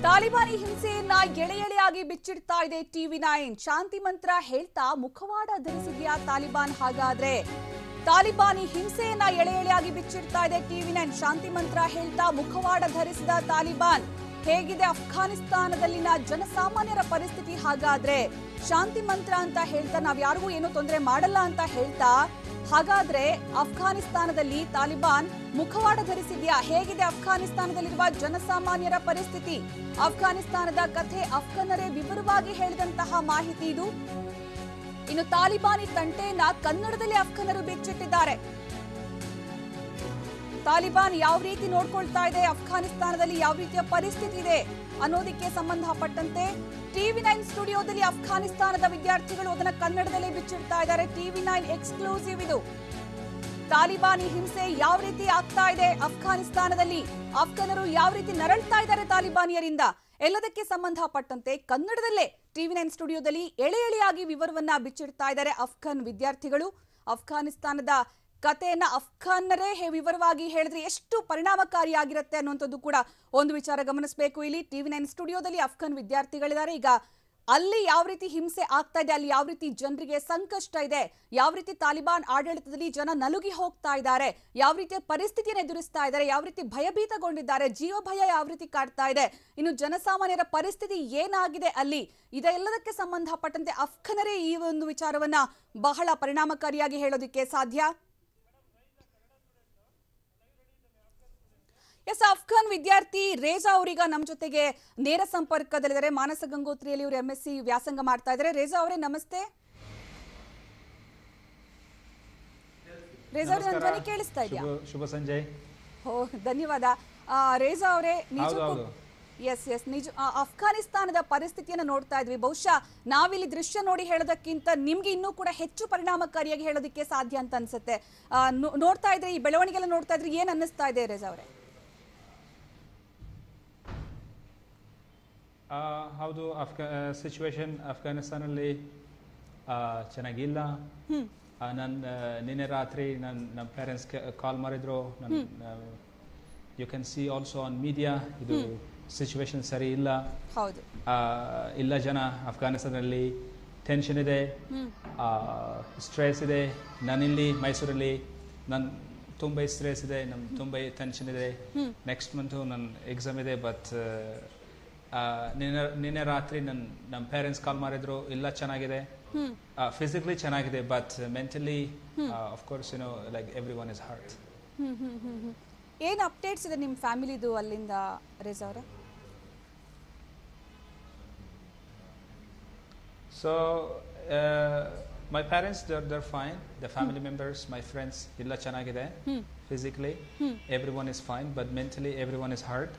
Talibani ಹಿಂಸೆಯನ್ನ ಎಳೆ ಎಳೆಯಾಗಿ ಬಿಚ್ಚಿಡ್ತಾ ಇದೆ TV9 ಶಾಂತಿ ಮಂತ್ರ ಹೇಳ್ತಾ ಮುಖವಾಡ ಧರಿಸಿದ್ಯಾ ತಾಲಿಬಾನ್ ಹಾಗಾದ್ರೆ ತಾಲಿಬಾನಿ ಹಿಂಸೆಯನ್ನ ಎಳೆ ಎಳೆಯಾಗಿ ಬಿಚ್ಚಿಡ್ತಾ ಇದೆ TV9 ಶಾಂತಿ ಮಂತ್ರ ಹೇಳ್ತಾ ಮುಖವಾಡ ಧರಿಸಿದ ತಾಲಿಬಾನ್ ಹೇಗಿದೆ ಅಫ್ಘಾನಿಸ್ತಾನದಲ್ಲಿನ ಜನಸಾಮಾನ್ಯರ ಪರಿಸ್ಥಿತಿ ಹಾಗಾದ್ರೆ ಶಾಂತಿ ಮಂತ್ರ ಅಂತ ಹೇಳ್ತಾ ನಾವು ಯಾರಿಗೂ ಏನು ತೊಂದರೆ ಮಾಡಲ್ಲ ಅಂತ ಹೇಳ್ತಾ ಹಾಗಾದ್ರೆ ಅಫ್ಘಾನಿಸ್ತಾನದಲ್ಲಿ ತಾಲಿಬಾನ್ ಮುಖವಾಡ ಧರಿಸಿದ್ಯಾ ಹೇಗಿದೆ ಅಫ್ಘಾನಿಸ್ತಾನದಲ್ಲಿರುವ ಜನಸಾಮಾನ್ಯರ ಪರಿಸ್ಥಿತಿ ಅಫ್ಘಾನಿಸ್ತಾನದ ಕಥೆ ಅಫ್ಘನ್ನರೇ ವಿವರವಾಗಿ ಹೇಳಿದಂತಹ ಮಾಹಿತಿ ಇದು ಇನ್ನು ತಾಲಿಬಾನಿ ತಂಟೆಯನ್ನ ಕನ್ನಡದಲ್ಲಿ ಅಫ್ಘನ್ನರು ಬಿಚ್ಚಿಟ್ಟಿದ್ದಾರೆ ತಾಲಿಬಾನ್ ಯಾವ ರೀತಿ ನೋಡ್ಕೊಳ್ತಾ ಇದೆ ಅಫ್ಘಾನಿಸ್ತಾನದಲ್ಲಿ ಯಾವ ರೀತಿಯ ಪರಿಸ್ಥಿತಿ ಇದೆ ಅನ್ನೋದಕ್ಕೆ ಸಂಬಂಧಪಟ್ಟಂತೆ TV9 ಸ್ಟುಡಿಯೋದಲ್ಲಿ ಅಫ್ಘಾನಿಸ್ತಾನದ ವಿದ್ಯಾರ್ಥಿಗಳು ಅದನ್ನ ಕನ್ನಡದಲ್ಲಿ ಬಿಚ್ಚಿಡ್ತಾ ಇದ್ದಾರೆ TV9 ಎಕ್ಸ್ಕ್ಲೂಸಿವ್ ಇದು ತಾಲಿಬಾನಿ ಹಿಂಸೆ ಯಾವ ರೀತಿ ಆಗ್ತಾ ಇದೆ ಅಫ್ಘಾನಿಸ್ತಾನದಲ್ಲಿ ಅಫ್ಘನ್ನರು ಯಾವ ರೀತಿ ನರಳ್ತಾ ಇದ್ದಾರೆ ತಾಲಿಬಾನಿಯರಿಂದ ಎಲ್ಲದಕ್ಕೆ ಸಂಬಂಧಪಟ್ಟಂತೆ ಕನ್ನಡದಲ್ಲೇ TV9 ಸ್ಟುಡಿಯೋದಲ್ಲಿ ಎಳೆ ಎಳೆಯಾಗಿ ವಿವರವನ್ನ ಬಿಚ್ಚಿಡ್ತಾ ಇದ್ದಾರೆ ಅಫ್ಘಾನ್ ವಿದ್ಯಾರ್ಥಿಗಳು ಅಫ್ಘಾನಿಸ್ತಾನದ ಕಥೆಯನ್ನ ಅಫ್ಘನ್ನರೇ ವಿವರವಾಗಿ ಹೇಳಿದ್ರೆ ಎಷ್ಟು ಪರಿಣಾಮಕಾರಿಯಾಗಿರುತ್ತೆ ಅನ್ನುವಂಥದ್ದು ಕೂಡ ಒಂದು ವಿಚಾರ ಗಮನಿಸಬೇಕು ಇಲ್ಲಿ TV9 ಸ್ಟುಡಿಯೋದಲ್ಲಿ ಅಫ್ಘಾನ್ ವಿದ್ಯಾರ್ಥಿಗಳಿದ್ದಾರೆ ಈಗ ಅಲ್ಲಿ ಯಾವ ರೀತಿ ಹಿಂಸೆ ಆಗ್ತಾ ಇದೆ ಅಲ್ಲಿ ಯಾವ ರೀತಿ ಜನರಿಗೆ ಸಂಕಷ್ಟ ಇದೆ ಯಾವ ರೀತಿ ತಾಲಿಬಾನ್ ಆಡಳಿತದಲ್ಲಿ ಜನ ನಲುಗಿ ಹೋಗ್ತಾ ಇದ್ದಾರೆ ಯಾವ ರೀತಿಯ ಪರಿಸ್ಥಿತಿಯನ್ನು ಎದುರಿಸ್ತಾ ಇದ್ದಾರೆ ಯಾವ ರೀತಿ ಭಯಭೀತಗೊಂಡಿದ್ದಾರೆ ಜೀವ ಭಯ ಯಾವ ರೀತಿ ಕಾಡ್ತಾ ಇದೆ ಇನ್ನು ಜನಸಾಮಾನ್ಯರ ಪರಿಸ್ಥಿತಿ ಏನಾಗಿದೆ ಅಲ್ಲಿ ಇದೆಲ್ಲದಕ್ಕೆ ಸಂಬಂಧಪಟ್ಟಂತೆ ಅಫ್ಘನ್ನರೇ ಈ ಒಂದು ವಿಚಾರವನ್ನ ಬಹಳ ಪರಿಣಾಮಕಾರಿಯಾಗಿ ಹೇಳೋದಕ್ಕೆ ಸಾಧ್ಯ ಎಸ್ ಅಫ್ಘಾನ್ ವಿದ್ಯಾರ್ಥಿ ರೇಜಾ ಅವರೀಗ ನಮ್ಮ ಜೊತೆಗೆ ನೇರ ಸಂಪರ್ಕದಲ್ಲಿದ್ದಾರೆ ಮಾನಸ ಗಂಗೋತ್ರಿಯಲ್ಲಿ ಇವರು MSc ವ್ಯಾಸಂಗ ಮಾಡ್ತಾ ಇದ್ದಾರೆ ರೇಜಾ ಅವರೇ ನಮಸ್ತೆ ರೇಜಾ ಅವರೇ ನನ್ನ ಧ್ವನಿ ಕೇಳಿಸ್ತಾ ಇದೆಯಾ ಶುಭ ಸಂಜೆ ಧನ್ಯವಾದ ರೇಜಾ ಅವರೇ ಎಸ್ ನಿಜ ಅಫ್ಘಾನಿಸ್ತಾನದ ಪರಿಸ್ಥಿತಿಯನ್ನು ನೋಡ್ತಾ ಇದ್ವಿ ಬಹುಶಃ ನಾವಿಲ್ಲಿ ದೃಶ್ಯ ನೋಡಿ ಹೇಳೋದಕ್ಕಿಂತ ನಿಮ್ಗೆ ಇನ್ನೂ ಕೂಡ ಹೆಚ್ಚು ಪರಿಣಾಮಕಾರಿಯಾಗಿ ಹೇಳೋದಕ್ಕೆ ಸಾಧ್ಯ ಅಂತ ಅನ್ಸುತ್ತೆ ನೋಡ್ತಾ ಇದ್ರೆ ಈ ಬೆಳವಣಿಗೆ ನೋಡ್ತಾ ಇದ್ರೆ ಏನ್ ಅನ್ನಿಸ್ತಾ ಇದೆ ರೇಜಾ ಅವರೇ ಹೌದು ಸಿಚುವೇಶನ್ ಅಫ್ಘಾನಿಸ್ತಾನಲ್ಲಿ ಚೆನ್ನಾಗಿಲ್ಲ ನಿನ್ನೆ ರಾತ್ರಿ ನಮ್ಮ ಪೇರೆಂಟ್ಸ್ ಕಾಲ್ ಮಾಡಿದ್ರು you can see also on media ಇದು ಸಿಚುವೇಶನ್ ಸರಿ ಇಲ್ಲ ಇಲ್ಲ ಜನ ಅಫ್ಘಾನಿಸ್ತಾನಲ್ಲಿ ಟೆನ್ಷನ್ ಇದೆ ಸ್ಟ್ರೆಸ್ ಇದೆ ನಾನಿಲ್ಲಿ ಮೈಸೂರಲ್ಲಿ ತುಂಬ ಸ್ಟ್ರೆಸ್ ಇದೆ ತುಂಬ ಟೆನ್ಷನ್ ಇದೆ ನೆಕ್ಸ್ಟ್ ಮಂತು ನನ್ನ ಎಕ್ಸಾಮ್ ಇದೆ ಬಟ್ ನಿನ್ನೆ ರಾತ್ರಿ ನಮ್ಮ ಪೇರೆಂಟ್ಸ್ ಕಾಲ್ ಮಾಡಿದ್ರು ಇಲ್ಲ ಚೆನ್ನಾಗಿದೆ ಫಿಸಿಕಲಿ ಚೆನ್ನಾಗಿದೆ but mentally of course like every one is hurt ಏನು ಅಪ್ಡೇಟ್ಸ್ ಇದೆ ನಿಮ್ಮ ಫ್ಯಾಮಿಲಿದು ಅಲ್ಲಿಂದ ರೇಜಾ ಅವರೇ so my parents they're fine the family members my friends illa chanagide physically everyone is fine but mentally everyone is hurt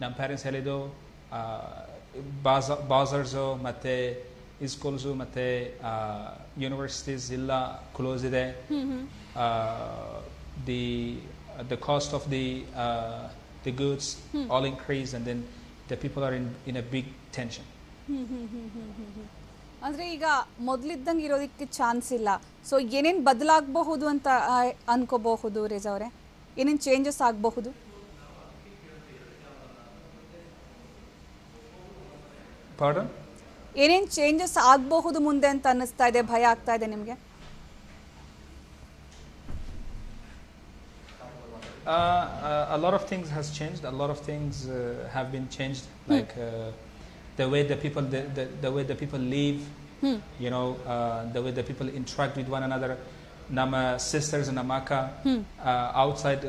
ನಮ್ಮ parents ಹೇಳಿದ್ದು ಬಾಸರ್ಸ್ ಮತ್ತೆ schools ಮತ್ತೆ universities ಎಲ್ಲ ಕ್ಲೋಸ್ ಇದೆ the cost of the goods all increase and then the people are in a big tension ಅಂದ್ರೆ ಈಗ ಮೊದಲಿದ್ದಂಗೆ ಇರೋದಕ್ಕೆ chance ಇಲ್ಲ ಸೊ ಏನೇನು ಬದಲಾಗಬಹುದು ಅಂತ ಅನ್ಕೋಬಹುದು ರೇಜಾ ಅವರೇ ಏನೇನು ಚೇಂಜಸ್ ಆಗಬಹುದು Pardon? ಏನೇನು ಚೇಂಜಸ್ ಆಗಬಹುದು ಮುಂದೆ ಅಂತ ಅನ್ನಿಸ್ತಾ ಇದೆ ಭಯ ಆಗ್ತಾ ಇದೆ ನಿಮಗೆ a lot of things has changed a lot of things have been changed like the way the way the people live the way the people interact with one another nama sisters nama akka outside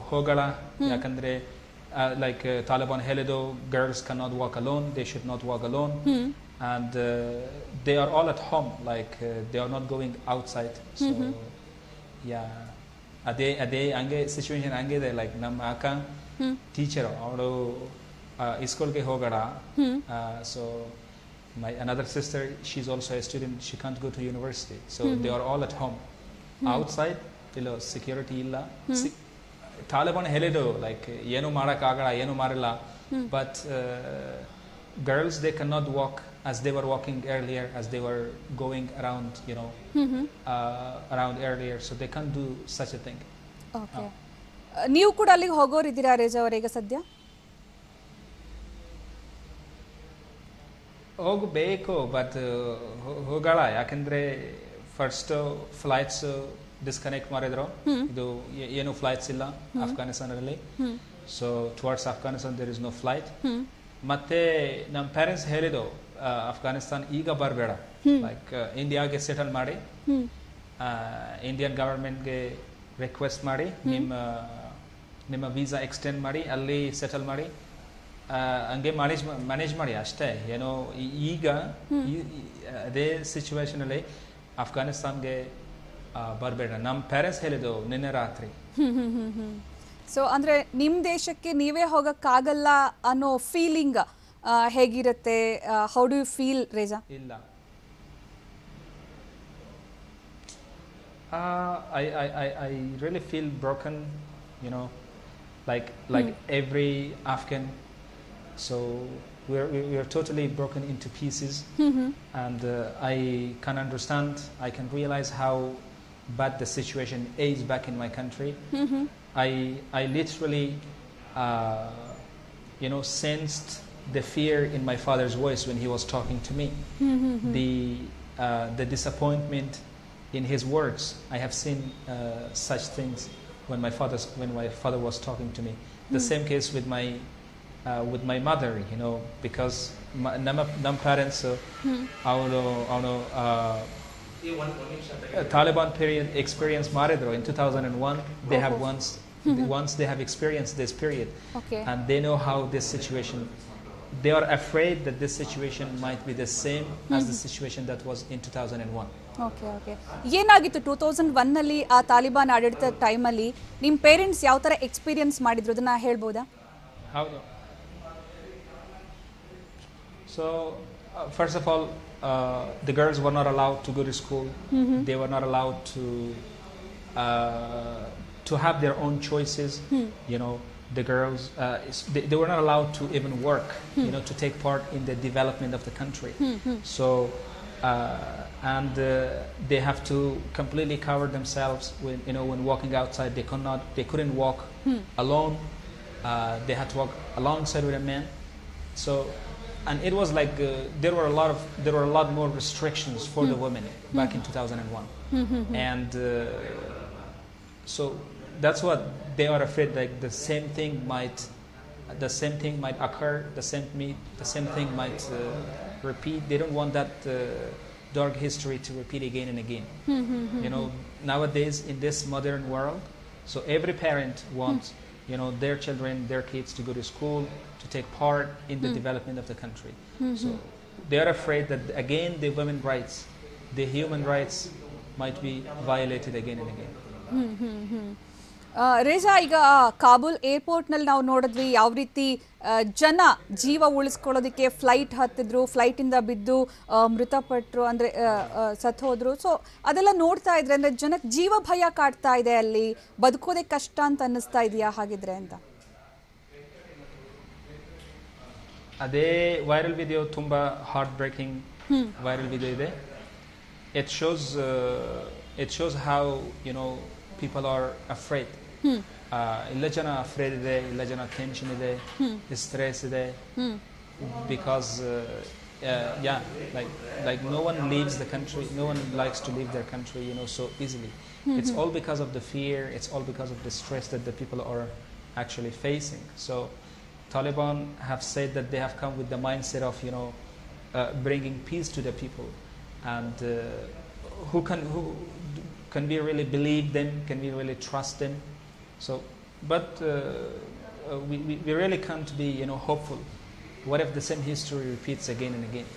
hogala yakandre like Taliban helido girls cannot walk alone they should not walk alone and they are all at home like they are not going outside so yeah ade ange situation ange ide like nam akka teacher avadu school ge hogada so my another sister she's also a student she can't go to university so they are all at home outside ilo security illa Taliban ಹೇಳಿದ್ರು like ಏನು ಮಾಡಕ್ಕಾಗಲ್ಲ ಏನು ಮಾಡಲ್ಲ but girls they cannot walk as they were walking earlier as they were going around around earlier so they can't do such a thing okay ನೀವು ಕೂಡ ಅಲ್ಲಿಗೆ ಹೋಗೋರಿದ್ದೀರಾ ರೇಜಾ ಅವರೇ ಈಗ ಸದ್ಯ ಹೋಗಬೇಕು ಬಟ್ ಹೋಗಲ್ಲ ಯಾಕಂದ್ರೆ ಫಸ್ಟ್ ಫ್ಲೈಟ್ಸ್ ಡಿಸ್ಕನೆಕ್ಟ್ ಮಾಡಿದ್ರು ಇದು ಏನು ಫ್ಲೈಟ್ಸ್ ಇಲ್ಲ ಅಫ್ಘಾನಿಸ್ತಾನದಲ್ಲಿ so towards Afghanistan there is no flight ಮತ್ತೆ ನಮ್ಮ ಪೇರೆಂಟ್ಸ್ ಹೇಳಿದ್ರು ಅಫ್ಘಾನಿಸ್ತಾನ್ ಈಗ ಬರಬೇಡ ಲೈಕ್ ಇಂಡಿಯಾಗೆ ಸೆಟಲ್ ಮಾಡಿ ಇಂಡಿಯನ್ ಗವರ್ಮೆಂಟ್ಗೆ ರಿಕ್ವೆಸ್ಟ್ ಮಾಡಿ ನಿಮ್ಮ ವೀಸಾ ಎಕ್ಸ್ಟೆಂಡ್ ಮಾಡಿ ಅಲ್ಲಿ ಸೆಟಲ್ ಮಾಡಿ ಹಂಗೆ ಮ್ಯಾನೇಜ್ ಮಾಡಿ ಅಷ್ಟೇ ಏನೋ ಈಗ ಅದೇ ಸಿಚುವೇಶನ್ ಅಲ್ಲಿ ಅಫ್ಘಾನಿಸ್ತಾನ್ಗೆ ಬರಬೇಡ ನಮ್ಮ ಪೇರೆಂಟ್ಸ್ ಹೇಳಿದ್ದು ನಿನ್ನೆ ರಾತ್ರಿ ಸೊ ಅಂದ್ರೆ ನಿಮ್ ದೇಶಕ್ಕೆ ನೀವೇ ಹೋಗಕ್ಕಾಗಲ್ಲ ಅನ್ನೋ ಫೀಲಿಂಗ್ ಹೇಗಿರುತ್ತೆ how do you feel Reza ಇಲ್ಲ I really feel broken, you know, like every Afghan. So we're totally broken into pieces, and I can understand. I can realize how bad the situation is back in my country. I literally, you know, sensed the fear in my father's voice when he was talking to me. The disappointment in his words. I have seen such things when my father was talking to me. The same case with my mother, you know, because ನಮ್ಮ parents Taliban period experience ಮಾಡಿದ್ರು in 2001. They have once they have experienced this period, and they know how this situation. They are afraid that this situation might be the same as the situation that was in 2001. Okay okay ಏನಾಗಿತ್ತು 2001 ನಲ್ಲಿ ಆ ತಾಲಿಬಾನ್ ಆಡಳಿತ ಟೈಮಲ್ಲಿ ನಿಮ್ಮ parents ಯಾವ ಥರ experience ಮಾಡಿದ್ರು ಅದನ್ನ ಹೇಳ್ಬೋದಾ ಹೌದು so first of all the girls were not allowed to go to school. They were not allowed to have their own choices. You know, the girls they were not allowed to even work, you know, to take part in the development of the country. So and they have to completely cover themselves when, you know, when walking outside. They couldn't walk alone. They had to walk alongside with a man. So and it was like there were a lot more restrictions for the women back in 2001. And so that's what they are afraid, like the same thing might occur, the same thing might repeat. They don't want that dark history to repeat again and again. You know, nowadays in this modern world, so every parent wants, you know, their children, their kids to go to school, to take part in the development of the country. So they are afraid that again the women's rights, the human rights might be violated again and again. Reza ಈಗ ಕಾಬೂಲ್ ಏರ್ಪೋರ್ಟ್ನಲ್ಲಿ ನಾವು ನೋಡಿದ್ವಿ ಯಾವ ರೀತಿ ಜನ ಜೀವ ಉಳಿಸ್ಕೊಳ್ಳೋದಕ್ಕೆ flight ಹತ್ತಿದ್ರು, ಫ್ಲೈಟಿಂದ ಬಿದ್ದು ಮೃತಪಟ್ಟರು, ಅಂದರೆ ಸತ್ತು ಹೋದ್ರು. ಸೊ ಅದೆಲ್ಲ ನೋಡ್ತಾ ಇದ್ರೆ ಅಂದರೆ ಜನಕ್ಕೆ ಜೀವ ಭಯ ಕಾಡ್ತಾ ಇದೆ, ಅಲ್ಲಿ ಬದುಕೋದೇ ಕಷ್ಟ ಅಂತ ಅನ್ನಿಸ್ತಾ ಇದೆಯಾ ಹಾಗಿದ್ರೆ ಅಂತ? ಅದೇ ವೈರಲ್ ವಿಡಿಯೋ ತುಂಬ ಹಾರ್ಟ್ ಬ್ರೇಕಿಂಗ್ ವೈರಲ್ ವಿಡಿಯೋ ಇದೆ. It shows how, you know, people are afraid. ಇಲ್ಲ ಜನ afraid ಇದೆ, ಇಲ್ಲ ಜನ tension ಇದೆ, stress ಇದೆ, because like no one leaves the country, no one likes to leave their country, you know, so easily. It's all because of the fear, it's all because of the stress that the people are actually facing. So Taliban have said that they have come with the mindset of, you know, bringing peace to the people, and who can we really believe them? Can we really trust them? So, but we really can't be, you know, hopeful. What if the same history repeats again and again?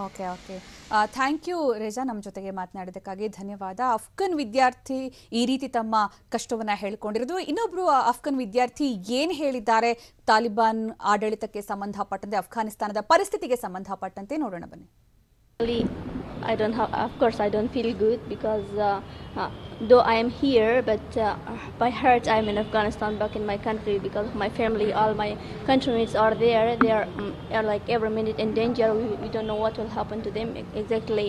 Okay okay, thank you Reza, ನಮ್ಮ ಜೊತೆಗೆ ಮಾತನಾಡಿದ್ದಕ್ಕಾಗಿ ಧನ್ಯವಾದ. Afghan ವಿದ್ಯಾರ್ಥಿ ಈ ರೀತಿ ತಮ್ಮ ಕಷ್ಟವನ್ನು ಹೇಳ್ಕೊಂಡಿರೋದು. ಇನ್ನೊಬ್ಬರು Afghan ವಿದ್ಯಾರ್ಥಿ ಏನು ಹೇಳಿದ್ದಾರೆ ತಾಲಿಬಾನ್ ಆಡಳಿತಕ್ಕೆ ಸಂಬಂಧಪಟ್ಟಂತೆ, ಅಫ್ಘಾನಿಸ್ತಾನದ ಪರಿಸ್ಥಿತಿಗೆ ಸಂಬಂಧಪಟ್ಟಂತೆ ನೋಡೋಣ ಬನ್ನಿ. Of course I don't feel good because though I am here, but by heart I am in Afghanistan, back in my country, because my family, all my countrymates are there. They are like every minute in danger. We don't know what will happen to them exactly.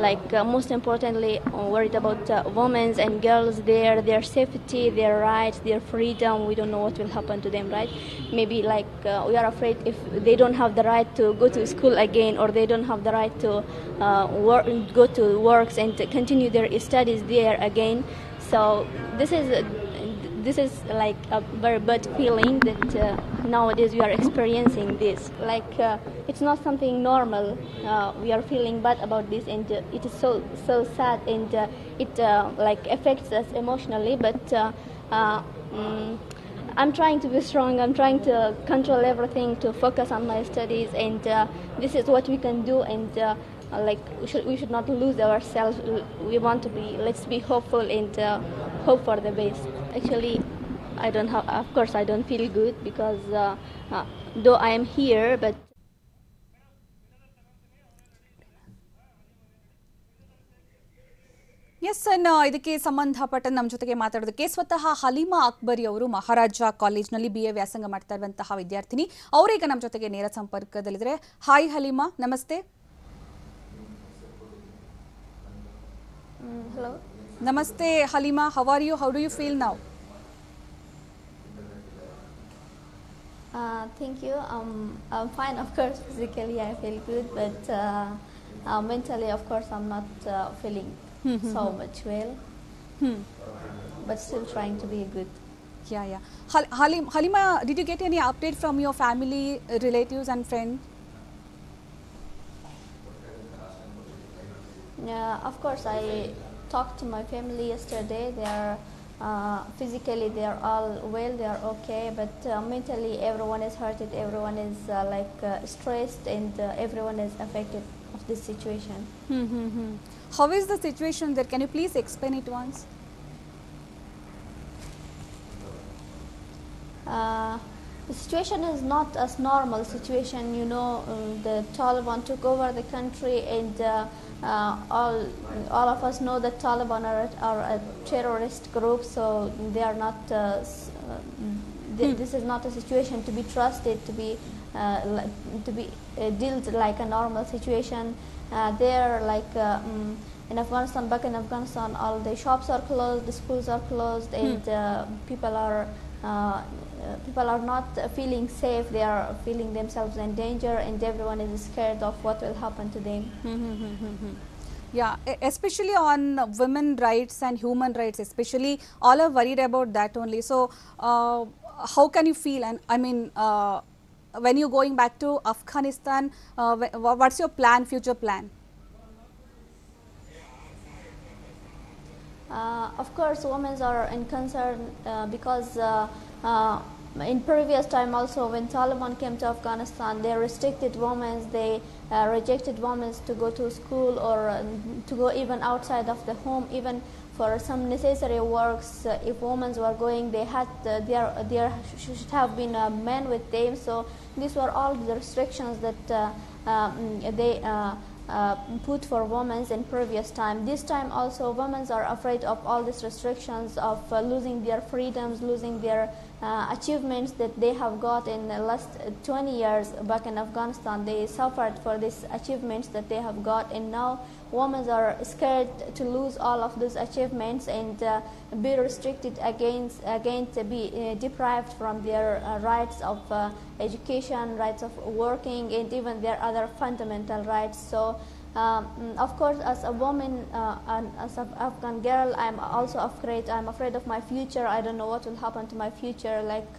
Like most importantly, worried about women and girls there, their safety, their rights, their freedom. We don't know what will happen to them, right? Maybe like we are afraid if they don't have the right to go to school again, or they don't have the right to go to works and to continue their studies there again. So this is like a very bad feeling that nowadays we are experiencing this. Like it's not something normal. We are feeling bad about this, and it is so sad, and it like affects us emotionally. But I'm trying to be strong. I'm trying to control everything, to focus on my studies, and this is what we can do. And like we should not lose ourselves. We want to be. Let's be hopeful and hope for the best. Actually, I don't have. Of course, I don't feel good because though I am here, but. Yes ಇದಕ್ಕೆ ಸಂಬಂಧಪಟ್ಟ ನಮ್ಮ ಜೊತೆಗೆ ಮಾತಾಡೋದಕ್ಕೆ ಸ್ವತಃ ಹಲೀಮಾ ಅಕ್ಬರಿ ಅವರು ಮಹಾರಾಜ ಕಾಲೇಜ್ನಲ್ಲಿ BA ವ್ಯಾಸಂಗ ಮಾಡ್ತಾ ಇರುವಂತಹ ವಿದ್ಯಾರ್ಥಿನಿ ಅವರೀಗ ನಮ್ಮ ಜೊತೆಗೆ ನೇರ ಸಂಪರ್ಕದಲ್ಲಿದ್ದಾರೆ. ಹಾಯ್ ಹಲೀಮಾ, ನಮಸ್ತೆ. Hello. Namaste Halima, how are you? How do you feel now? Thank you. I'm fine, of course. Physically, I feel good, but mentally, of course, I'm not feeling so much well. But still trying to be good. Yeah. Halima, did you get any update from your family, relatives, and friends? Of course, I talked to my family yesterday. They are physically they are all well, they are okay, but mentally everyone is hurted. Everyone is stressed, and everyone is affected of this situation. How is the situation there? Can you please explain it once? The situation is not as normal situation. You know, the Taliban took over the country, and all of us know that Taliban are a terrorist group. So they are not. This is not a situation to be trusted, to be dealt like a normal situation. They are like in Afghanistan. Back in Afghanistan, all the shops are closed, the schools are closed, and people are not feeling safe. They are feeling themselves in danger, and everyone is scared of what will happen to them. Yeah, especially on women rights and human rights, especially all are worried about that only. So how can you feel? And I mean, when you're going back to Afghanistan, what's your plan, future plan? Of course, women are in concern because in previous time also, when Taliban came to Afghanistan, they restricted women. They rejected women to go to school or to go even outside of the home, even for some necessary works. If women were going, they had there should have been a man with them. So these were all the restrictions that they put for women in previous time. This time also, women are afraid of all these restrictions, of losing their freedoms, losing their achievements that they have got in the last 20 years back in Afghanistan. They suffered for these achievements that they have got, and now women are scared to lose all of those achievements and be restricted again to be deprived from their rights of education, rights of working, and even their other fundamental rights. So of course, as a woman and as an Afghan girl, I'm also afraid. I'm afraid of my future. I don't know what will happen to my future. Like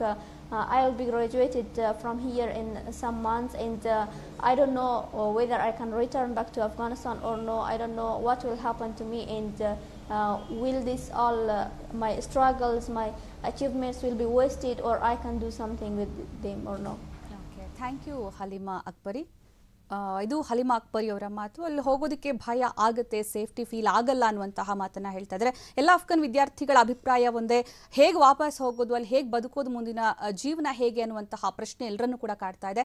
I'll be graduated from here in some months, and I don't know whether I can return back to Afghanistan or no. I don't know what will happen to me, and will this all my struggles, my achievements will be wasted, or I can do something with them or no. Okay, thank you, Halima Akbari. ಇದು ಹಲೀಮಾ ಅಕ್ಬರಿ ಅವರ ಮಾತು. ಅಲ್ಲಿ ಹೋಗೋದಕ್ಕೆ ಭಯ ಆಗುತ್ತೆ, safety feel ಆಗಲ್ಲ ಅನ್ನುವಂತಹ ಮಾತನ್ನ ಹೇಳ್ತಾ ಇದ್ದಾರೆ. ಎಲ್ಲ ಅಫ್ಘಾನ್ ವಿದ್ಯಾರ್ಥಿಗಳ ಅಭಿಪ್ರಾಯ ಒಂದೇ, ಹೇಗೆ ವಾಪಸ್ ಹೋಗೋದು, ಅಲ್ಲಿ ಹೇಗೆ ಬದುಕೋದು, ಮುಂದಿನ ಜೀವನ ಹೇಗೆ ಅನ್ನುವಂತಹ ಪ್ರಶ್ನೆ ಎಲ್ಲರನ್ನೂ ಕೂಡ ಕಾಡ್ತಾ ಇದೆ.